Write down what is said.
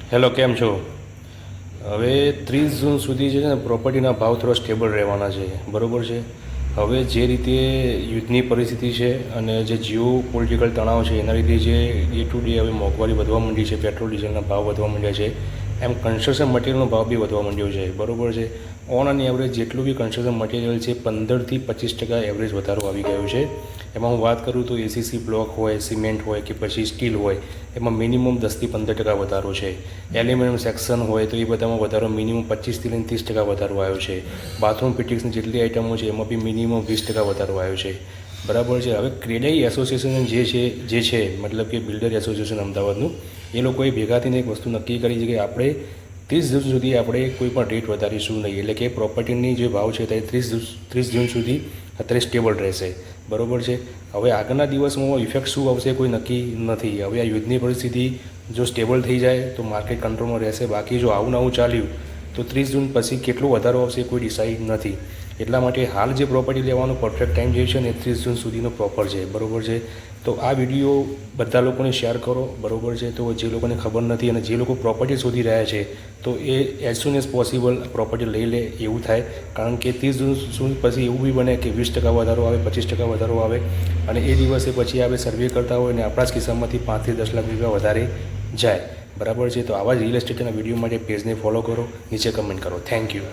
Hello, કેમ છો? હવે 30 જૂન સુધી છે ને પ્રોપર્ટીના ભાવ થોડા સ્ટેબલ રહેવાના છે, બરાબર છે. હવે જે રીતે યુદ્ધની પરિસ્થિતિ છે અને જે જીઓ પોલિટિકલ તણાવ છે એના લીધે જે ડે ટુ ડે હવે મોંઘવારી વધવા માંડી છે, પેટ્રોલ ડીઝલના ભાવ વધવા માંડ્યા છે, એમ કન્સ્ટ્રક્શન મટિરિયલનો ભાવ બી વધવા માંડ્યો છે, બરાબર છે. ઓન એન એવરેજ જેટલું બી કન્સ્ટ્રક્શન મટિરિયલ છે 15થી 25% એવરેજ વધારો આવી ગયો છે. એમાં હું વાત કરું તો એસીસી બ્લોક હોય, સિમેન્ટ હોય કે પછી સ્ટીલ હોય, એમાં મિનિમમ 10થી 15% વધારો છે. એલ્યુમિનિયમ સેક્શન હોય તો એ બધામાં વધારો મિનિમમ 25થી લઈને 30% વધારો આવ્યો છે. બાથરૂમ ફિટિંગ્સની જેટલી આઇટમો છે એમાં બી મિનિમમ 20% વધારો આવ્યો છે, બરાબર છે. હવે ક્રેડાઈ એસોસિએશન જે છે મતલબ કે બિલ્ડર એસોસિએશન અમદાવાદનું, એ લોકોએ ભેગા થઈને એક વસ્તુ નક્કી કરી છે કે આપણે 30 જૂન સુધી આપણે કોઈ પણ રેટ વધારીશું નહીં, એટલે કે પ્રોપર્ટીની જે ભાવ છે તે 30 જૂન સુધી અત્યારે સ્ટેબલ રહેશે, બરાબર છે. હવે આગળના દિવસમાં ઇફેક્ટ શું આવશે કોઈ નક્કી નથી. હવે આ યુદ્ધની પરિસ્થિતિ જો સ્ટેબલ થઈ જાય તો માર્કેટ કંટ્રોલમાં રહેશે, બાકી જો આવું નવું ચાલ્યું તો 30 જૂન પછી કેટલો વધારો આવશે કોઈ ડિસાઇડ નથી. એટલા માટે હાલ જે પ્રોપર્ટી લેવાનો પરફેક્ટ ટાઈમ જે છે ને 30 જૂન સુધીનો પ્રોપર છે, બરાબર છે. તો આ વિડીયો બધા લોકોને શેર કરો, બરાબર છે. તો જે લોકોને ખબર નથી અને જે લોકો પ્રોપર્ટી શોધી રહ્યા છે તો એ as soon as possible property લઈ લે એવું થાય, કારણ કે 30 જૂન પછી એવું બી બને કે 20% વધારો આવે, 25% વધારો આવે અને એ દિવસે પછી આપણે સર્વે કરતા હોય ને આપણા જ કિસ્સામાંથી 5 થી 10 લાખ રૂપિયા વધારે જાય, બરાબર છે. તો આવા જ રિયલ એસ્ટેટના વિડીયો માટે પેજને ફોલો કરો, નીચે કમેન્ટ કરો. Thank you.